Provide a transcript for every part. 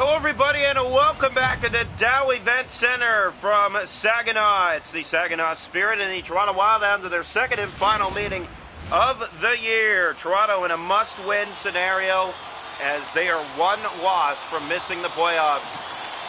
Hello, everybody, and welcome back to the Dow Event Center from Saginaw. It's the Saginaw Spirit and the Toronto Wildhounds in their second and final meeting of the year. Toronto in a must-win scenario as they are one loss from missing the playoffs.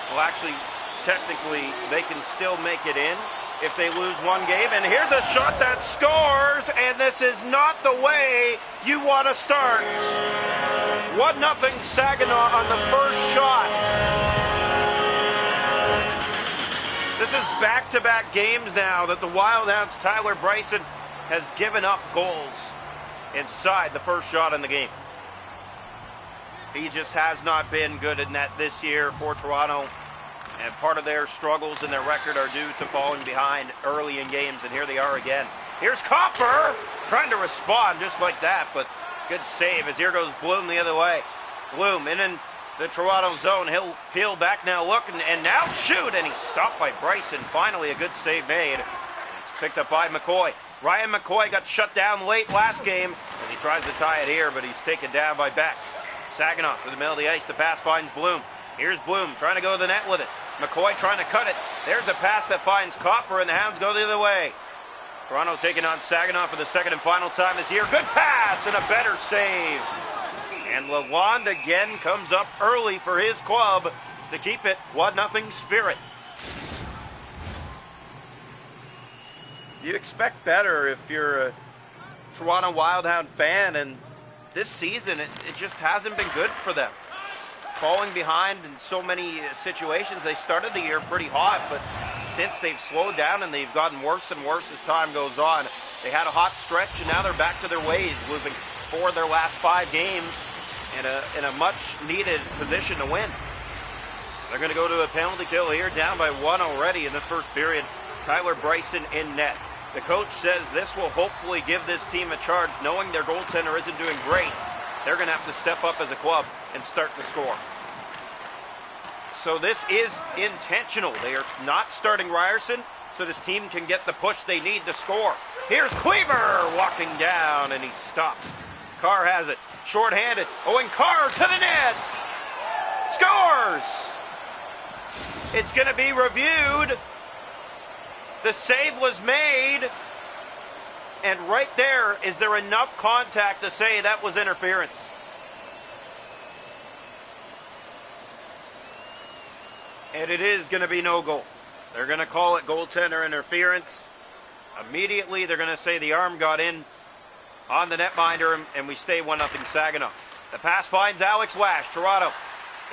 Well, actually, technically, they can still make it in if they lose one game. And here's a shot that scores, and this is not the way you want to start. 1-0 Saginaw on the first shot. This is back-to-back games now that the Wildhounds' Tyler Bryson has given up goals inside the first shot in the game. He just has not been good in net this year for Toronto, and part of their struggles and their record are due to falling behind early in games, and here they are again. Here's Copper trying to respond just like that, but good save as here goes Bloom the other way. Bloom in the Toronto zone. He'll peel back now, look, and now shoot, and he's stopped by Bryson. Finally, a good save made. It's picked up by McCoy. Ryan McCoy got shut down late last game, and he tries to tie it here, but he's taken down by Beck. Saginaw to the middle of the ice. The pass finds Bloom. Here's Bloom trying to go to the net with it. McCoy trying to cut it. There's a pass that finds Copper, and the Hounds go the other way. Toronto taking on Saginaw for the second and final time this year. Good pass and a better save. And Lalonde again comes up early for his club to keep it 1-0 Spirit. You expect better if you're a Toronto Wildhound fan, and this season it just hasn't been good for them. Falling behind in so many situations. They started the year pretty hot, but since they've slowed down and they've gotten worse and worse as time goes on. They had a hot stretch, and now they're back to their ways, losing 4 of their last 5 games in a much-needed position to win. They're going to go to a penalty kill here, down by 1 already in this first period. Tyler Bryson in net. The coach says this will hopefully give this team a charge, knowing their goaltender isn't doing great. They're going to have to step up as a club and start to score. So this is intentional. They are not starting Ryerson, so this team can get the push they need to score. Here's Cleaver walking down, and he's stopped. Carr has it. Short-handed. Owen Carr to the net. Scores! It's going to be reviewed. The save was made. And right there, is there enough contact to say that was interference? And it is going to be no goal. They're going to call it goaltender interference. Immediately, they're going to say the arm got in on the netminder, and we stay 1-0 Saginaw. The pass finds Alex Lash. Toronto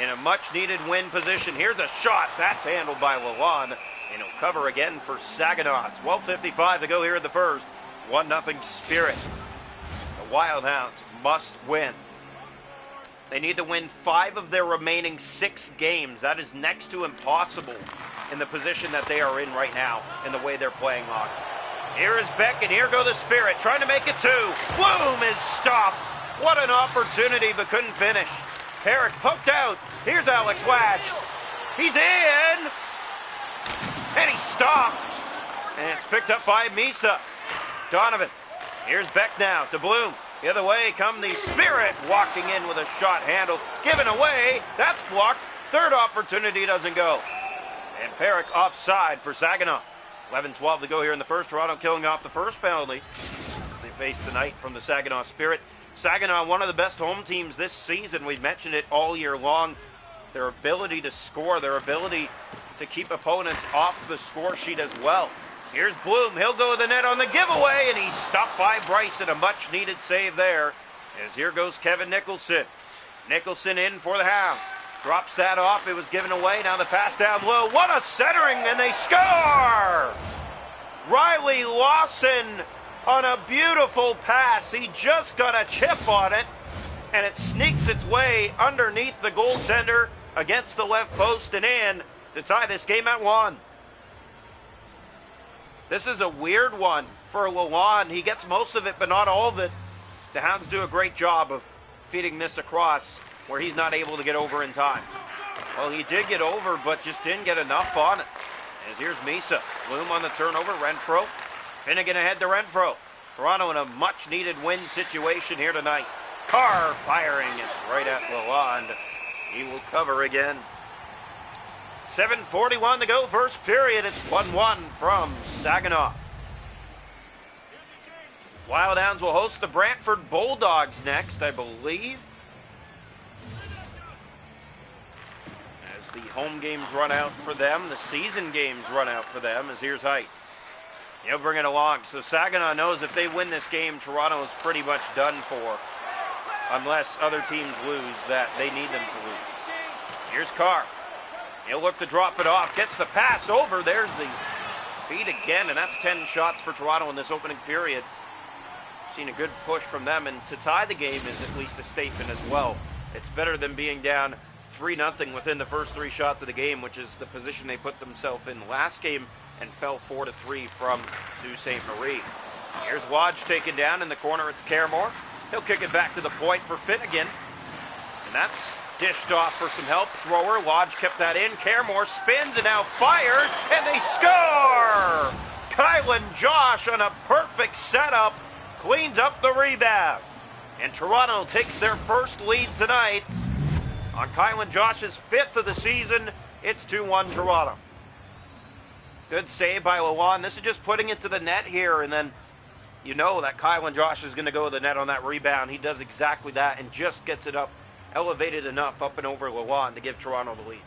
in a much-needed win position. Here's a shot. That's handled by Lalonde, and he'll cover again for Saginaw. It's 12:55 to go here in the first. 1-0 Spirit. The Wildhounds must win. They need to win 5 of their remaining 6 games. That is next to impossible in the position that they are in right now and the way they're playing hockey. Here is Beck, and here go the Spirit, trying to make it 2. Bloom is stopped. What an opportunity, but couldn't finish. Herrick poked out. Here's Alex Lash. He's in. And he stopped. And it's picked up by Misa. Donovan. Here's Beck now to Bloom. The other way come the Spirit, walking in with a shot handle. Given away. That's blocked. Third opportunity doesn't go. And Perrick offside for Saginaw. 11-12 to go here in the first. Toronto killing off the first penalty they face tonight from the Saginaw Spirit. Saginaw, one of the best home teams this season. We've mentioned it all year long. Their ability to score, their ability to keep opponents off the score sheet as well. Here's Bloom. He'll go to the net on the giveaway, and he's stopped by Bryson. A much-needed save there. As here goes Kevin Nicholson. Nicholson in for the Hounds. Drops that off. It was given away. Now the pass down low. What a centering, and they score! Riley Lawson on a beautiful pass. He just got a chip on it, and it sneaks its way underneath the goaltender against the left post and in to tie this game at 1. This is a weird one for Lalonde. He gets most of it, but not all of it. The Hounds do a great job of feeding this across where he's not able to get over in time. Well, he did get over, but just didn't get enough on it. As here's Misa. Bloom on the turnover. Renfro. Finnegan ahead to Renfro. Toronto in a much-needed win situation here tonight. Carr firing. It's right at Lalonde. He will cover again. 7:41 to go, first period. It's 1-1 from Saginaw. Wild Hounds will host the Brantford Bulldogs next, I believe. As the home games run out for them, the season games run out for them, as here's Height. He'll bring it along. So Saginaw knows if they win this game, Toronto is pretty much done for. Unless other teams lose, that they need them to lose. Here's Carr. He'll look to drop it off. Gets the pass over. There's the feed again, and that's 10 shots for Toronto in this opening period. Seen a good push from them, and to tie the game is at least a statement as well. It's better than being down 3-0 within the first 3 shots of the game, which is the position they put themselves in last game and fell 4-3 from Sault Ste. Marie. Here's Lodge taken down in the corner. It's Caremore. He'll kick it back to the point for Finnegan. And that's dished off for some help. Thrower. Lodge kept that in. Caremore spins and now fires, and they score! Kylan Josh on a perfect setup cleans up the rebound. And Toronto takes their first lead tonight on Kylan Josh's 5th of the season. It's 2-1 Toronto. Good save by Lalonde. This is just putting it to the net here, and then you know that Kylan Josh is going to go to the net on that rebound. He does exactly that and just gets it up, elevated enough up and over Lalonde to give Toronto the lead.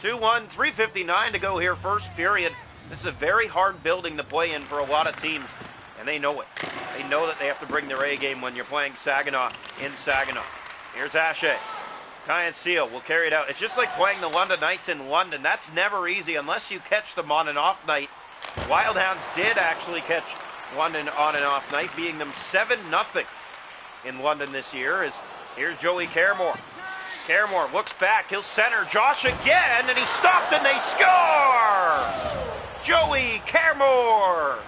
2-1, 3:59 to go here, first period. This is a very hard building to play in for a lot of teams, and they know it. They know that they have to bring their A game when you're playing Saginaw in Saginaw. Here's Ashe. Kyan Seal will carry it out. It's just like playing the London Knights in London. That's never easy unless you catch them on an off night. Wild Hounds did actually catch London on an off night, beating them 7-0 in London this year. Here's Joey Caremore. Caremore looks back. He'll center. Josh again, and he stopped, and they score! Joey Caremore!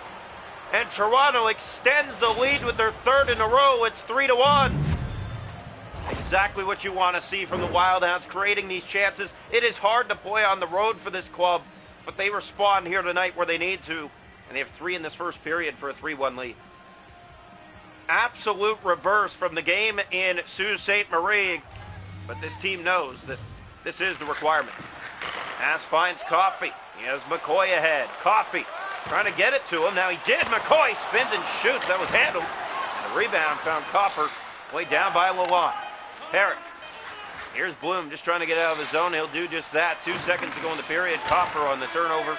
And Toronto extends the lead with their 3rd in a row. It's 3-1. Exactly what you want to see from the Wild Hounds, creating these chances. It is hard to play on the road for this club, but they respond here tonight where they need to, and they have 3 in this first period for a 3-1 lead. Absolute reverse from the game in Sault Ste. Marie, but this team knows that this is the requirement. Pass finds Coffey. He has McCoy ahead. Coffey trying to get it to him. Now he did. McCoy spins and shoots. That was handled. And the rebound found Copper way down by Lalonde. Herrick. Here's Bloom just trying to get out of the zone. He'll do just that. 2 seconds to go in the period. Copper on the turnover.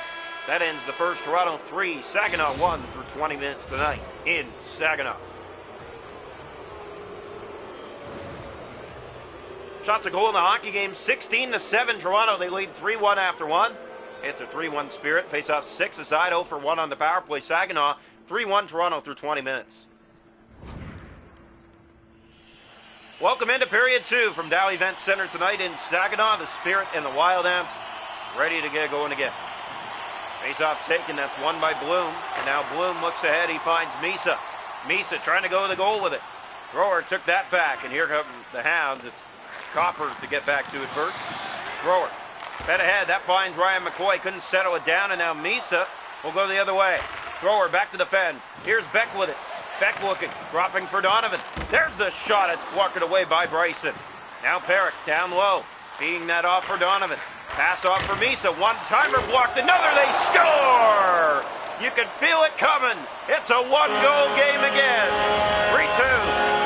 That ends the first. Toronto 3, Saginaw 1 through 20 minutes tonight in Saginaw. Shots a goal in the hockey game, 16-7 Toronto. They lead 3-1 after 1. It's a 3-1 Spirit. Face off 6 aside, 0 for 1 on the power play. Saginaw 3-1 Toronto through 20 minutes. Welcome into period 2 from Dow Event Center tonight in Saginaw. The Spirit and the Wild Hounds ready to get going again. Face-off taken. That's won by Bloom. And now Bloom looks ahead. He finds Misa. Misa trying to go to the goal with it. Thrower took that back, and here come the Hounds. It's Copper to get back to it first. Thrower fed ahead. That finds Ryan McCoy. Couldn't settle it down, and now Misa will go the other way. Thrower back to defend. Here's Beck with it. Beck looking, dropping for Donovan. There's the shot. It's blocked away by Bryson. Now Perrick down low, feeding that off for Donovan. Pass off for Misa. One-timer blocked. Another. They score! You can feel it coming. It's a 1-goal game again. 3-2.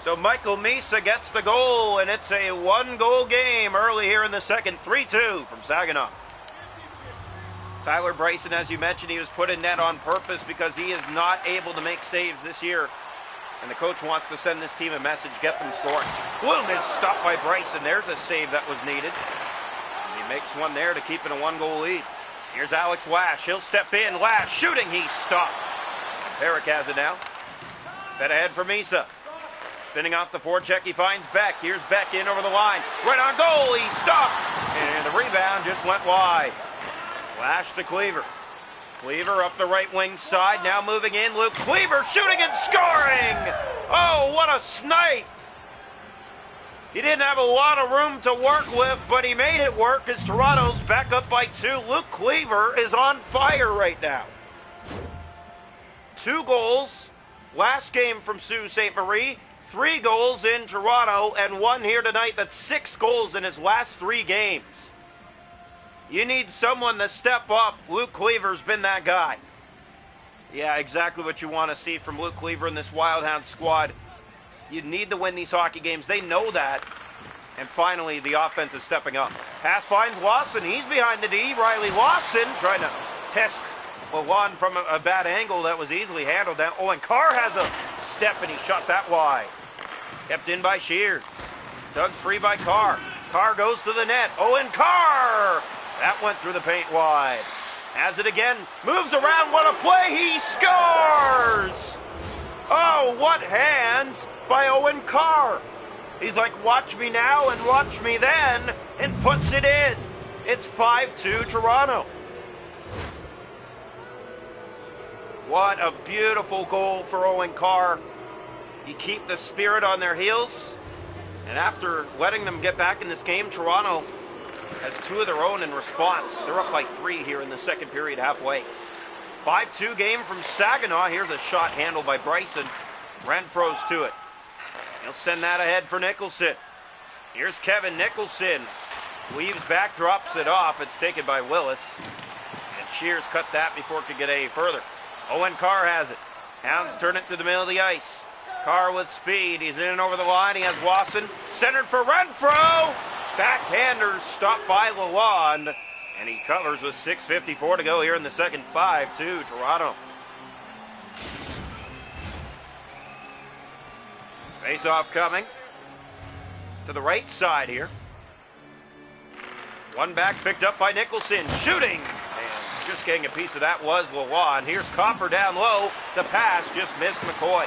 So Michael Misa gets the goal, and it's a 1-goal game early here in the second. 3-2 from Saginaw. Tyler Bryson, as you mentioned, he was put in net on purpose because he is not able to make saves this year. And the coach wants to send this team a message, get them scoring. Bloom is stopped by Bryson. There's a save that was needed. And he makes one there to keep it a 1-goal lead. Here's Alex Lash. He'll step in. Lash shooting. He's stopped. Perrick has it now. Fed ahead for Misa. Spinning off the forecheck, he finds Beck. Here's Beck in over the line. Right on goal, he stopped. And the rebound just went wide. Lash to Cleaver. Cleaver up the right wing side, now moving in. Luke Cleaver shooting and scoring! Oh, what a snipe! He didn't have a lot of room to work with, but he made it work as Toronto's back up by 2. Luke Cleaver is on fire right now. 2 goals last game from Sault Ste. Marie, 3 goals in Toronto, and 1 here tonight. That's 6 goals in his last 3 games. You need someone to step up. Luke Cleaver's been that guy. Yeah, exactly what you want to see from Luke Cleaver in this Wildhound squad. You need to win these hockey games. They know that. And finally, the offense is stepping up. Pass finds Lawson. He's behind the D. Riley Lawson trying to test Lalonde from a bad angle that was easily handled down. Oh, and Carr has a step, and he shot that wide. Kept in by Shears. Dug free by Carr. Carr goes to the net. Owen Carr! That went through the paint wide. Has it again. Moves around. What a play. He scores! Oh, what hands by Owen Carr. He's like, watch me now and watch me then, and puts it in. It's 5-2 Toronto. What a beautiful goal for Owen Carr. You keep the spirit on their heels, and after letting them get back in this game, Toronto has 2 of their own in response. They're up by 3 here in the second period halfway. 5-2 game from Saginaw. Here's a shot handled by Bryson. Renfro's to it. He'll send that ahead for Nicholson. Here's Kevin Nicholson. Weaves back, drops it off. It's taken by Willis. And Shears cut that before it could get any further. Owen Carr has it. Hounds turn it to the middle of the ice. Carr with speed. He's in and over the line. He has Lawson. Centered for Renfro. Backhanders stopped by Lalonde. And he covers with 6:54 to go here in the second. 5-2 Toronto. Face-off coming to the right side here. One back picked up by Nicholson. Shooting. And just getting a piece of that was Lalonde. Here's Copper down low. The pass just missed McCoy.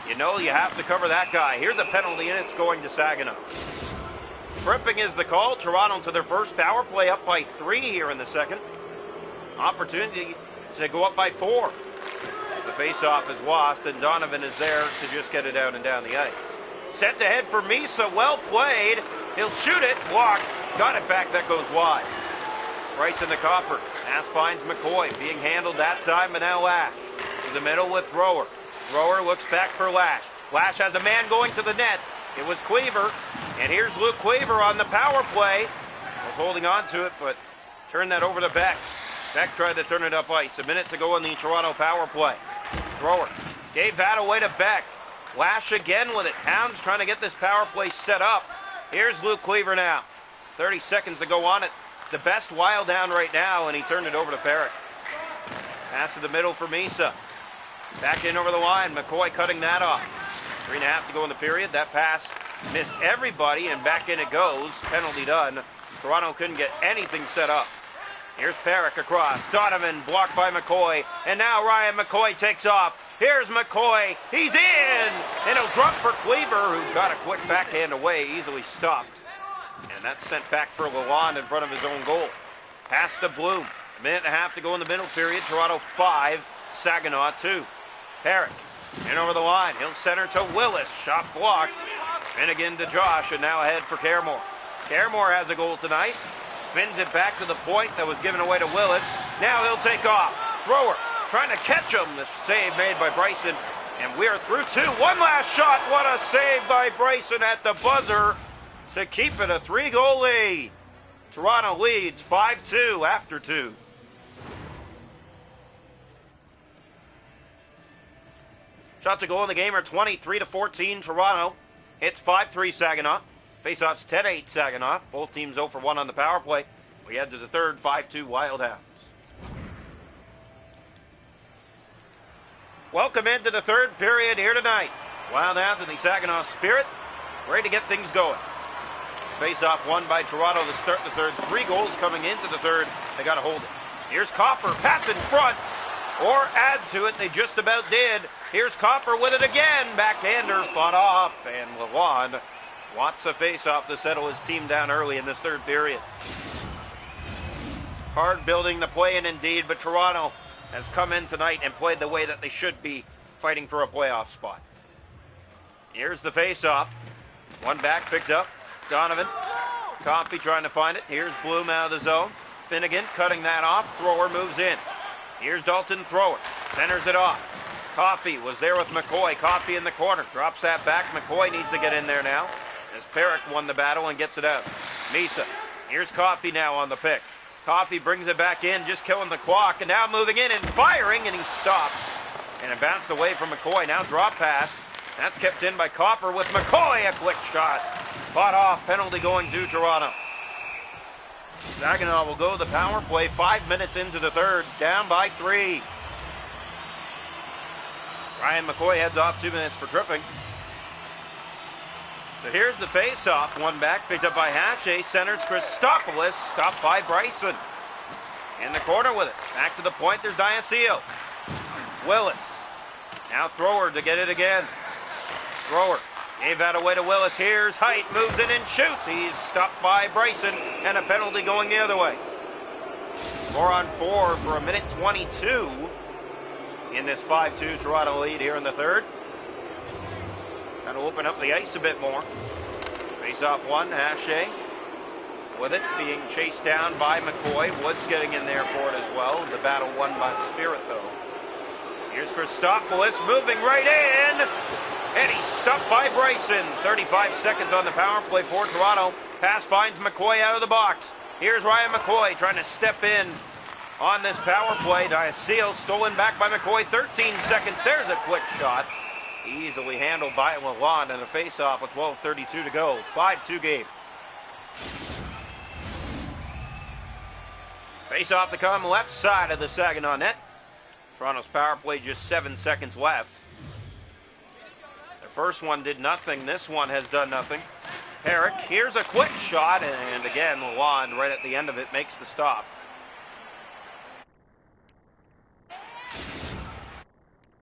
You know you have to cover that guy. Here's a penalty, and it's going to Saginaw. Tripping is the call. Toronto to their first power play, up by 3 here in the second. Opportunity to go up by 4. The face-off is lost, and Donovan is there to just get it out and down the ice. Set to head for Misa. Well played. He'll shoot it. Blocked. Got it back. That goes wide. Bryce in the Copper. Pass finds McCoy. Being handled that time, but now Lash. To the middle with Thrower. Thrower looks back for Lash. Lash has a man going to the net. It was Cleaver. And here's Luke Cleaver on the power play. Was holding on to it, but turned that over to Beck. Beck tried to turn it up ice. A minute to go in the Toronto power play. Thrower gave that away to Beck. Lash again with it. Hounds trying to get this power play set up. Here's Luke Cleaver now. 30 seconds to go on it. The best Wild down right now, and he turned it over to Perrick. Pass to the middle for Misa. Back in over the line. McCoy cutting that off. 3.5 to go in the period. That pass missed everybody, and back in it goes. Penalty done. Toronto couldn't get anything set up. Here's Perrick across. Donovan blocked by McCoy. And now Ryan McCoy takes off. Here's McCoy. He's in! And he'll drop for Cleaver, who got a quick backhand away, easily stopped. And that's sent back for Lalonde in front of his own goal. Pass to Bloom. 1.5 to go in the middle period. Toronto 5, Saginaw 2. Perrick in over the line. He'll center to Willis. Shot blocked. And again to Josh, and now ahead for Caremore. Caremore has a goal tonight. Spins it back to the point that was given away to Willis. Now he'll take off. Thrower trying to catch him. The save made by Bryson. And we're through 2. One last shot. What a save by Bryson at the buzzer to keep it a 3-goal lead. Toronto leads 5-2 after 2. Shots to goal in the game are 23-14 Toronto. It's 5-3 Saginaw. Faceoffs 10-8 Saginaw. Both teams 0 for 1 on the power play. We head to the third, 5-2 Wild Hounds. Welcome into the third period here tonight. Wild Hounds in the Saginaw Spirit, ready to get things going. Faceoff won by Toronto to start the third. 3 goals coming into the third. They got to hold it. Here's Copper, pass in front, or add to it. They just about did. Here's Copper with it again. Backhander fought off, and Lalonde wants a face-off to settle his team down early in this third period. Hard building the play-in indeed, but Toronto has come in tonight and played the way that they should be, fighting for a playoff spot. Here's the face-off. One back picked up. Donovan. Coffey trying to find it. Here's Bloom out of the zone. Finnegan cutting that off. Thrower moves in. Here's Dalton Thrower. Centers it off. Coffey was there with McCoy. Coffey in the corner. Drops that back. McCoy needs to get in there now, as Perrick won the battle and gets it out. Misa. Here's Coffey now on the pick. Coffey brings it back in, just killing the clock, and now moving in and firing, and he's stopped. And it bounced away from McCoy. Now drop pass. That's kept in by Copper with McCoy. A quick shot. Fought off. Penalty going to Toronto. Saginaw will go the power play 5 minutes into the third. Down by 3. Ryan McCoy heads off 2 minutes for tripping. So here's the face-off. One back, picked up by Hatche. Centers Christopoulos, stopped by Bryson. In the corner with it. Back to the point, there's Diacio. Willis. Now Thrower to get it again. Thrower gave that away to Willis. Here's Height, moves in and shoots. He's stopped by Bryson, and a penalty going the other way. 4-on-4 for a minute 22 in this 5-2 Toronto lead here in the third. Trying to open up the ice a bit more. Face off one, Hache with it, being chased down by McCoy. Woods getting in there for it as well. The battle won by the Spirit, though. Here's Christopoulos moving right in, and he's stopped by Bryson. 35 seconds on the power play for Toronto. Pass finds McCoy out of the box. Here's Ryan McCoy trying to step in on this power play. Diacio stolen back by McCoy. 13 seconds. There's a quick shot. Easily handled by Lalonde, and a face-off with 12:32 to go. 5-2 game. Face-off to come left side of the Saginaw net. Toronto's power play just 7 seconds left. The first one did nothing. This one has done nothing. Perrick, here's a quick shot, and again, Lalonde right at the end of it makes the stop.